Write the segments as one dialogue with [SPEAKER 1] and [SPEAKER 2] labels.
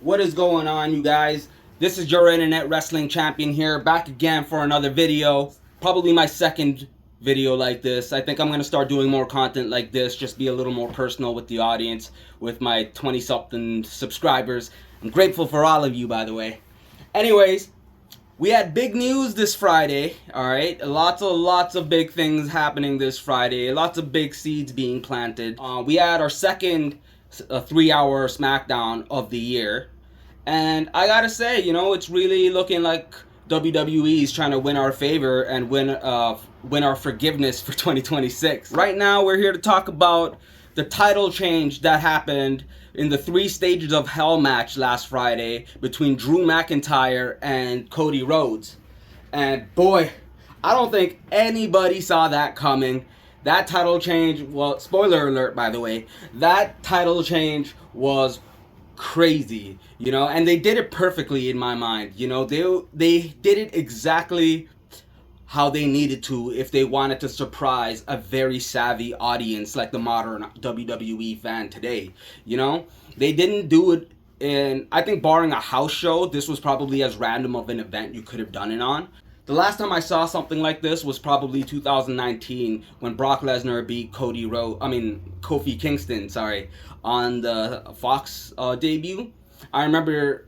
[SPEAKER 1] What is going on, you guys? This is your internet wrestling champion here, back again for another video. Probably my second video like this. I think I'm going to start doing more content like this, just be a little more personal with the audience, with my 20-something subscribers. I'm grateful for all of you, by the way. Anyways, we had big news this Friday, alright? Lots of big things happening this Friday. Lots of big seeds being planted. We had our second 3-hour Smackdown of the year. And I gotta say, it's really looking like WWE is trying to win our favor and win our forgiveness for 2026. Right now, we're here to talk about the title change that happened in the 3 stages of Hell match last Friday between Drew McIntyre and Cody Rhodes. And boy, I don't think anybody saw that coming. That title change, well, spoiler alert, by the way, that title change was crazy, and they did it perfectly in my mind. They did it exactly how they needed to if they wanted to surprise a very savvy audience like the modern WWE fan today. They didn't do it in, I think, barring a house show, this was probably as random of an event you could have done it on. The last time I saw something like this was probably 2019 when Brock Lesnar beat Kofi Kingston, on the Fox debut. I remember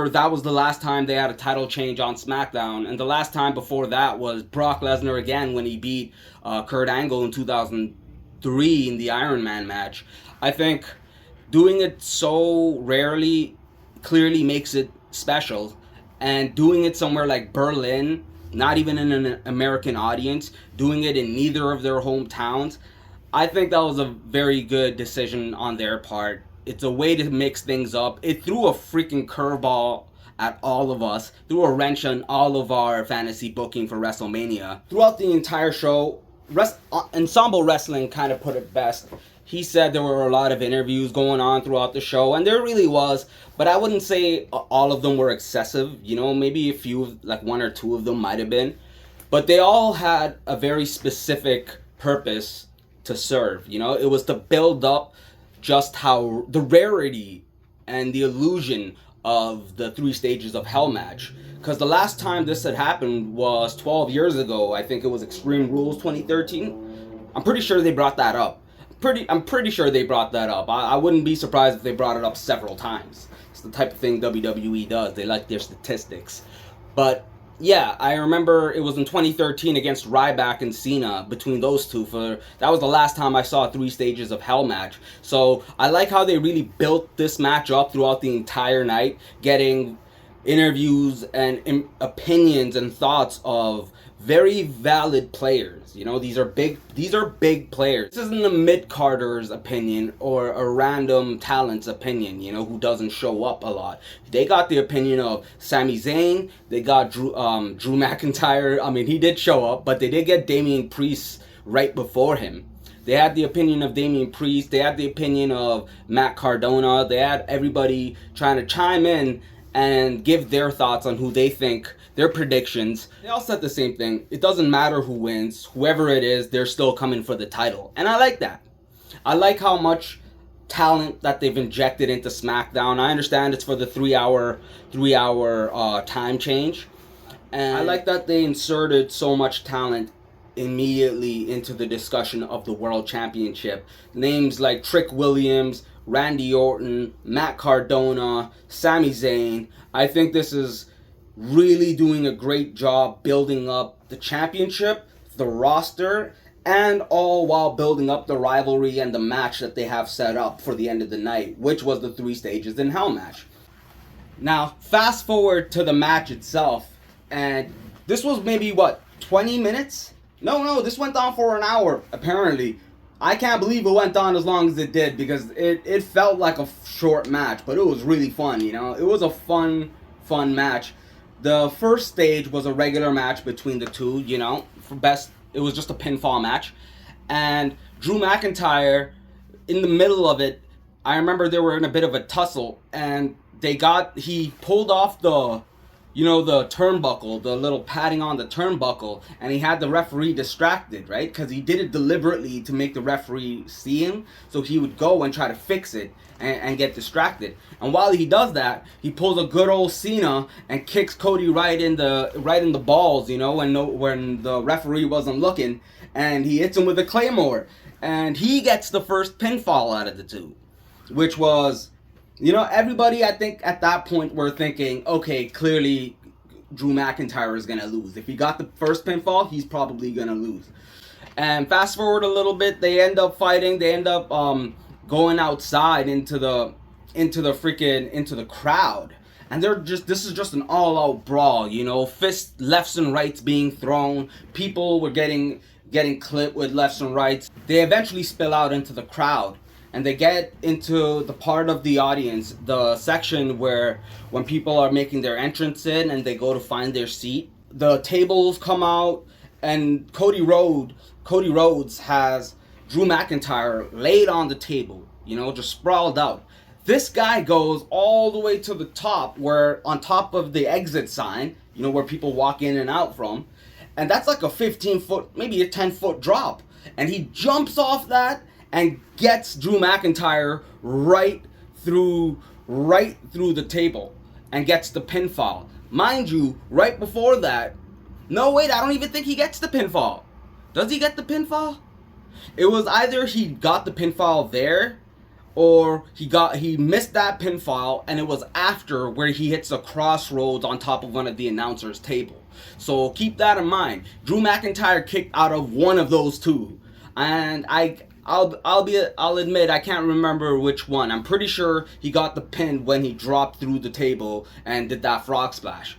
[SPEAKER 1] that was the last time they had a title change on SmackDown, and the last time before that was Brock Lesnar again when he beat Kurt Angle in 2003 in the Iron Man match. I think doing it so rarely clearly makes it special, and doing it somewhere like Berlin, not even in an American audience, doing it in neither of their hometowns, I think that was a very good decision on their part. It's a way to mix things up. It threw a freaking curveball at all of us, threw a wrench on all of our fantasy booking for WrestleMania. Throughout the entire show, Ensemble Wrestling kind of put it best. He said there were a lot of interviews going on throughout the show, and there really was, but I wouldn't say all of them were excessive. Maybe a few, like 1 or 2 of them might have been, but they all had a very specific purpose to serve. It was to build up just how the rarity and the illusion of the 3 stages of Hell match. Because the last time this had happened was 12 years ago. I think it was Extreme Rules 2013. I'm pretty sure they brought that up. I'm pretty sure they brought that up. I wouldn't be surprised if they brought it up several times. It's the type of thing WWE does. They like their statistics. But yeah, I remember it was in 2013 against Ryback and Cena, between those two. That was the last time I saw 3 stages of Hell match. So I like how they really built this match up throughout the entire night, getting interviews and opinions and thoughts of very valid players. These are big players. This isn't a mid-carder's opinion or a random talent's opinion, who doesn't show up a lot. They got the opinion of Sami Zayn. They got Drew McIntyre. He did show up, but they did get Damian Priest right before him. They had the opinion of Damian Priest. They had the opinion of Matt Cardona. They had everybody trying to chime in and give their thoughts on who they think, their predictions. They all said the same thing. It doesn't matter who wins. Whoever it is, they're still coming for the title. And I like that. I like how much talent that they've injected into SmackDown. I understand it's for the 3-hour time change. And I like that they inserted so much talent immediately into the discussion of the World Championship. Names like Trick Williams, Randy Orton, Matt Cardona, Sami Zayn. I think this is really doing a great job building up the championship, the roster, and all while building up the rivalry and the match that they have set up for the end of the night, which was the 3 stages in Hell match. Now, fast forward to the match itself, and this was maybe, 20 minutes? No, this went on for an hour, apparently. I can't believe it went on as long as it did, because it felt like a short match, but it was really fun, It was a fun match. The first stage was a regular match between the two, it was just a pinfall match. And Drew McIntyre, in the middle of it, I remember they were in a bit of a tussle, and he pulled off the you know, the turnbuckle, the little padding on the turnbuckle, and he had the referee distracted, right? Because he did it deliberately to make the referee see him, so he would go and try to fix it and get distracted. And while he does that, he pulls a good old Cena and kicks Cody right in the balls, you know, when the referee wasn't looking, and he hits him with a Claymore, and he gets the first pinfall out of the two, which was, you know, everybody, I think, at that point were thinking, okay, clearly Drew McIntyre is going to lose. If he got the first pinfall, he's probably going to lose. And fast forward a little bit, they end up fighting. They end up going outside into the crowd. And this is just an all-out brawl, you know, fists, lefts and rights being thrown. People were getting clipped with lefts and rights. They eventually spill out into the crowd. And they get into the part of the audience, the section where when people are making their entrance in and they go to find their seat, the tables come out, and Cody Rhodes has Drew McIntyre laid on the table, you know, just sprawled out. This guy goes all the way to the top, where on top of the exit sign, you know, where people walk in and out from, and that's like a 15-foot, maybe a 10-foot drop, and he jumps off that and gets Drew McIntyre right through the table and gets the pinfall. Mind you, right before that, no, wait, I don't even think he gets the pinfall. Does he get the pinfall? It was either he got the pinfall there, or he missed that pinfall, and it was after, where he hits a crossroads on top of one of the announcers' table. So keep that in mind. Drew McIntyre kicked out of one of those two, and I'll admit I can't remember which one. I'm pretty sure he got the pin when he dropped through the table and did that frog splash.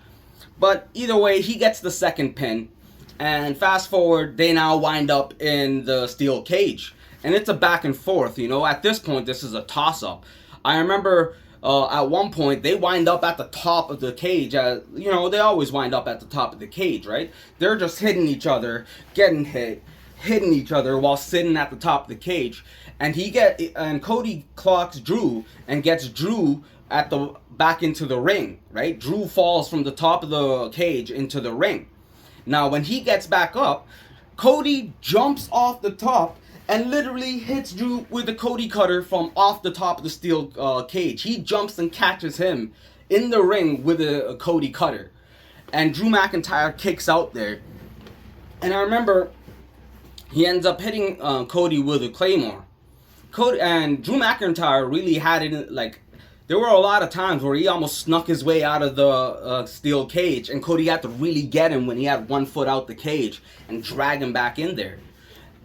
[SPEAKER 1] But either way, he gets the second pin. And fast forward, they now wind up in the steel cage. And it's a back and forth, you know. At this point, this is a toss-up. I remember at one point, they wind up at the top of the cage. You know, they always wind up at the top of the cage, right? They're just hitting each other, getting hitting each other while sitting at the top of the cage, and Cody clocks Drew and gets Drew back into the ring, right? Drew falls from the top of the cage into the ring. Now when he gets back up, Cody jumps off the top and literally hits Drew with a Cody cutter from off the top of the steel cage. He jumps and catches him in the ring with a Cody cutter, and Drew McIntyre kicks out there. And I remember he ends up hitting Cody with a Claymore. Cody and Drew McIntyre really had it, like, there were a lot of times where he almost snuck his way out of the steel cage, and Cody had to really get him when he had one foot out the cage and drag him back in there.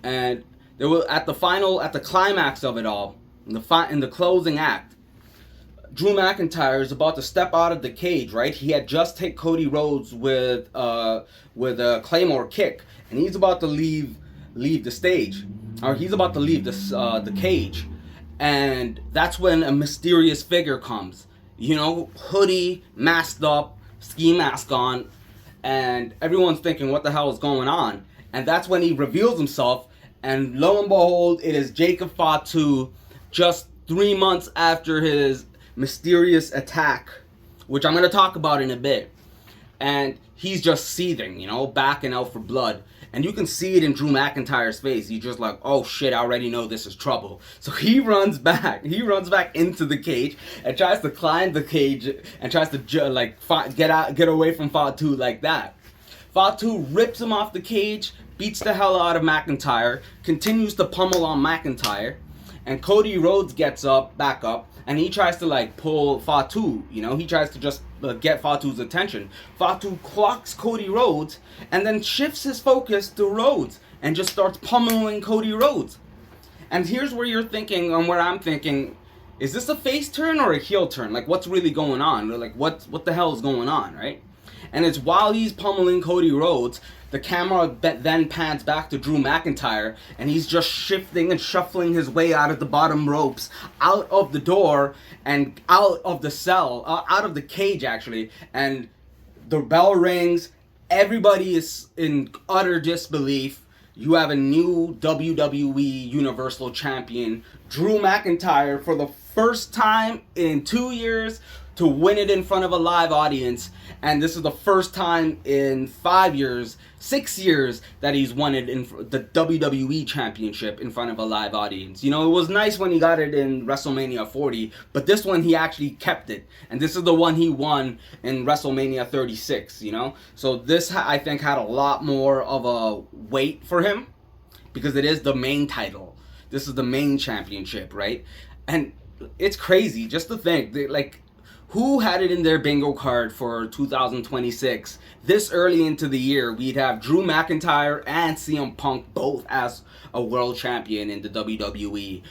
[SPEAKER 1] And there was at the climax of it all, in the closing act, Drew McIntyre is about to step out of the cage, right? He had just hit Cody Rhodes with a Claymore kick, and he's about to leave the stage, or he's about to leave the cage, and that's when a mysterious figure comes, you know, hoodie, masked up, ski mask on, and everyone's thinking, what the hell is going on? And that's when he reveals himself, and lo and behold, it is Jacob Fatu, just 3 months after his mysterious attack, which I'm going to talk about in a bit. And he's just seething, you know, backing out for blood. And you can see it in Drew McIntyre's face. He's just like, oh shit, I already know this is trouble. So he runs back. He runs back into the cage and tries to climb the cage and tries to get away from Fatu like that. Fatu rips him off the cage, beats the hell out of McIntyre, continues to pummel on McIntyre, and Cody Rhodes gets back up, and he tries to like pull Fatu, you know, he tries to just get Fatu's attention. Fatu clocks Cody Rhodes and then shifts his focus to Rhodes and just starts pummeling Cody Rhodes. And here's where you're thinking, and where I'm thinking, is this a face turn or a heel turn? Like, what's really going on? Like, what the hell is going on, right? And it's while he's pummeling Cody Rhodes, the camera then pans back to Drew McIntyre, and he's just shifting and shuffling his way out of the bottom ropes, out of the door, and out of the cell, out of the cage actually, and the bell rings. Everybody is in utter disbelief. You have a new WWE Universal Champion, Drew McIntyre, for the first time in 2 years, to win it in front of a live audience, and this is the first time in 5 years, 6 years that he's won it in the WWE Championship in front of a live audience. You know, it was nice when he got it in WrestleMania 40, but this one he actually kept it, and this is the one he won in WrestleMania 36, you know? So this, I think, had a lot more of a weight for him, because it is the main title. This is the main championship, right? And it's crazy just to think, like, who had it in their bingo card for 2026? This early into the year, we'd have Drew McIntyre and CM Punk both as a world champion in the WWE.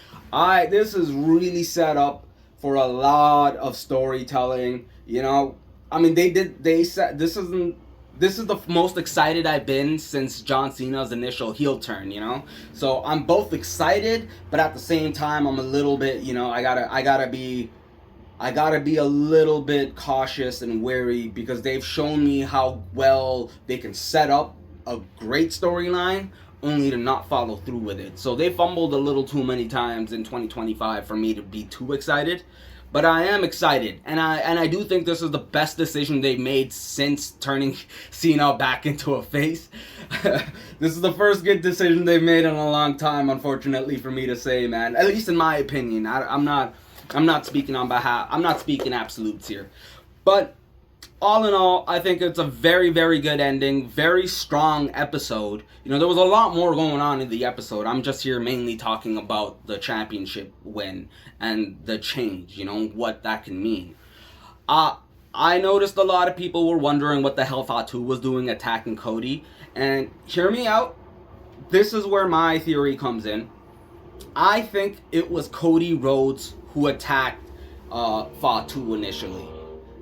[SPEAKER 1] This is really set up for a lot of storytelling. You know, I mean, they said this is the most excited I've been since John Cena's initial heel turn, you know? So I'm both excited, but at the same time, I'm a little bit, you know, I gotta be a little bit cautious and wary, because they've shown me how well they can set up a great storyline only to not follow through with it. So they fumbled a little too many times in 2025 for me to be too excited. But I am excited, and I do think this is the best decision they've made since turning Cena back into a face. This is the first good decision they've made in a long time, unfortunately for me to say, man. At least in my opinion. I'm not speaking on behalf. I'm not speaking absolutes here, but all in all, I think it's a very, very good ending. Very strong episode. You know, there was a lot more going on in the episode. I'm just here mainly talking about the championship win and the change, you know, what that can mean. I noticed a lot of people were wondering what the hell Fatu was doing attacking Cody. And hear me out. This is where my theory comes in. I think it was Cody Rhodes who attacked Fatu initially.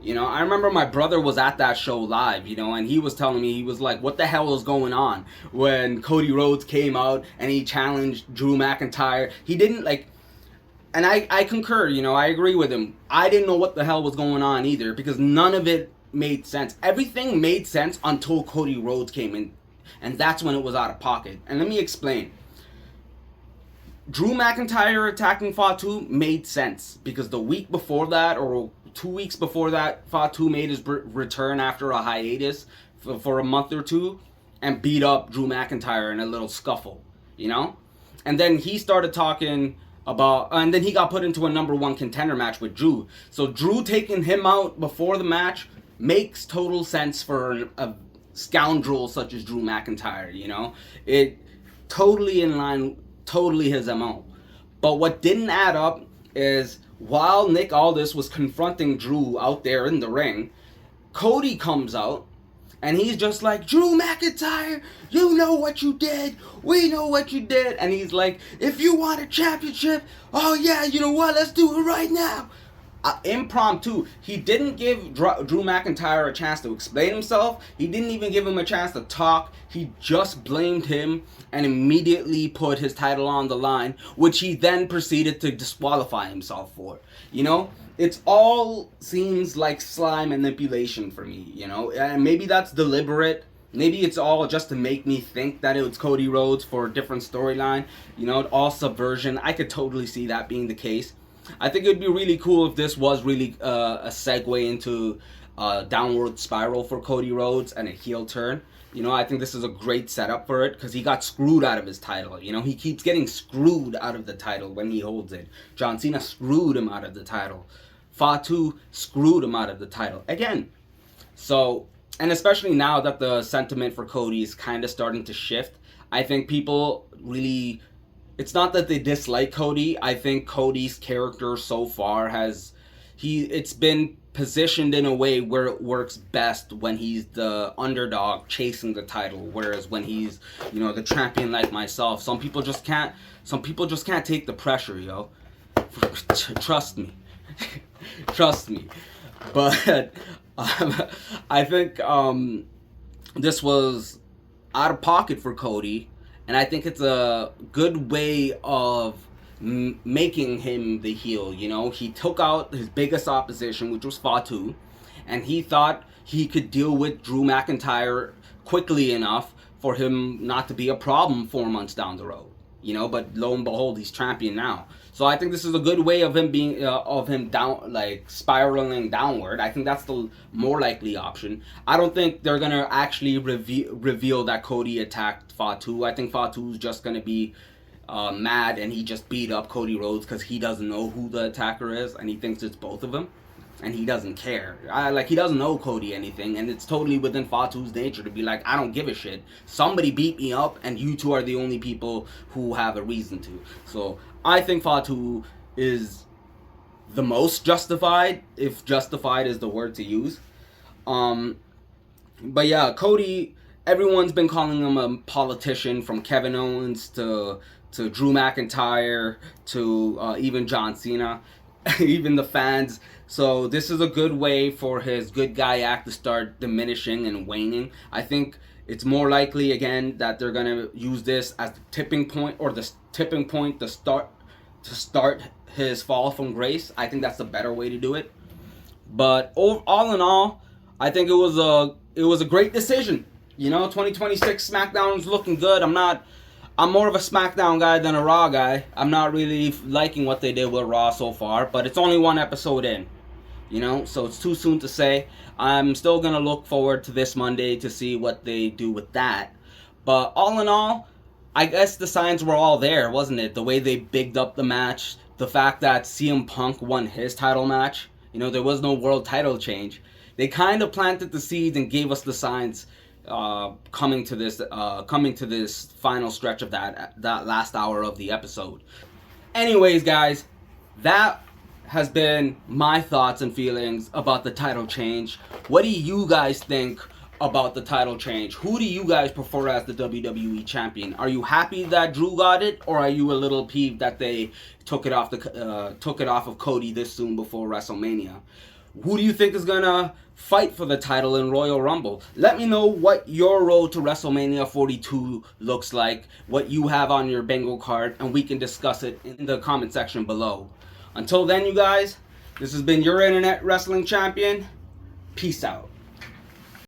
[SPEAKER 1] You know, I remember my brother was at that show live, you know, and he was telling me, he was like, what the hell was going on when Cody Rhodes came out and he challenged Drew McIntyre? He didn't, like, and I concur, you know, I agree with him. I didn't know what the hell was going on either, because none of it made sense. Everything made sense until Cody Rhodes came in, and that's when it was out of pocket. And let me explain. Drew McIntyre attacking Fatu made sense, because the week before that, or 2 weeks before that, Fatu made his return after a hiatus for a month or two and beat up Drew McIntyre in a little scuffle, you know? And then he started talking about, and then he got put into a #1 contender match with Drew. So Drew taking him out before the match makes total sense for a scoundrel such as Drew McIntyre, you know? It totally in line, totally his MO. But what didn't add up is, while Nick Aldis was confronting Drew out there in the ring, Cody comes out and he's just like, Drew McIntyre, you know what you did. We know what you did. And he's like, if you want a championship, oh yeah, you know what, let's do it right now. Impromptu. He didn't give Drew McIntyre a chance to explain himself. He didn't even give him a chance to talk. He just blamed him and immediately put his title on the line, which he then proceeded to disqualify himself for. You know, it's all seems like sly manipulation for me, you know, and maybe that's deliberate. Maybe it's all just to make me think that it was Cody Rhodes for a different storyline, you know, all subversion. I could totally see that being the case. I think it would be really cool if this was really a segue into a downward spiral for Cody Rhodes and a heel turn. You know, I think this is a great setup for it, because he got screwed out of his title. You know, he keeps getting screwed out of the title when he holds it. John Cena screwed him out of the title. Fatu screwed him out of the title again. So, and especially now that the sentiment for Cody is kind of starting to shift, I think people really... It's not that they dislike Cody. I think Cody's character so far it's been positioned in a way where it works best when he's the underdog chasing the title, whereas when he's, you know, the champion like myself, some people just can't take the pressure, yo. Trust me. Trust me. But I think this was out of pocket for Cody. And I think it's a good way of making him the heel, you know. He took out his biggest opposition, which was Fatu, and he thought he could deal with Drew McIntyre quickly enough for him not to be a problem 4 months down the road, you know. But lo and behold, he's champion now. So I think this is a good way of him being down, like spiraling downward. I think that's the more likely option. I don't think they're gonna actually reveal that Cody attacked Fatu. I think Fatu's just gonna be mad and he just beat up Cody Rhodes because he doesn't know who the attacker is and he thinks it's both of them. And he doesn't care. He doesn't know Cody anything, and it's totally within Fatu's nature to be like, I don't give a shit. Somebody beat me up, and you two are the only people who have a reason to. So I think Fatu is the most justified, if justified is the word to use. But yeah, Cody, everyone's been calling him a politician, from Kevin Owens to Drew McIntyre to even John Cena. Even the fans. So this is a good way for his good guy act to start diminishing and waning. I think it's more likely, again, that they're gonna use this as the tipping point, or the tipping point to start his fall from grace. I think that's the better way to do it. But all in all, I think it was a great decision. 2026 SmackDown is looking good. I'm more of a SmackDown guy than a Raw guy. I'm not really liking what they did with Raw so far, but it's only one episode in, so it's too soon to say. I'm still going to look forward to this Monday to see what they do with that. But all in all, I guess the signs were all there, wasn't it? The way they bigged up the match, the fact that CM Punk won his title match, there was no world title change. They kind of planted the seeds and gave us the signs coming to this final stretch of that last hour of the episode. Anyways, guys, that has been my thoughts and feelings about the title change. What do you guys think about the title change? Who do you guys prefer as the WWE champion? Are you happy that Drew got it, or are you a little peeved that they took it off of Cody this soon before WrestleMania? Who do you think is gonna fight for the title in Royal Rumble? Let me know what your road to WrestleMania 42 looks like, what you have on your bingo card, and we can discuss it in the comment section below. Until then, you guys, this has been your Internet Wrestling Champion. Peace out.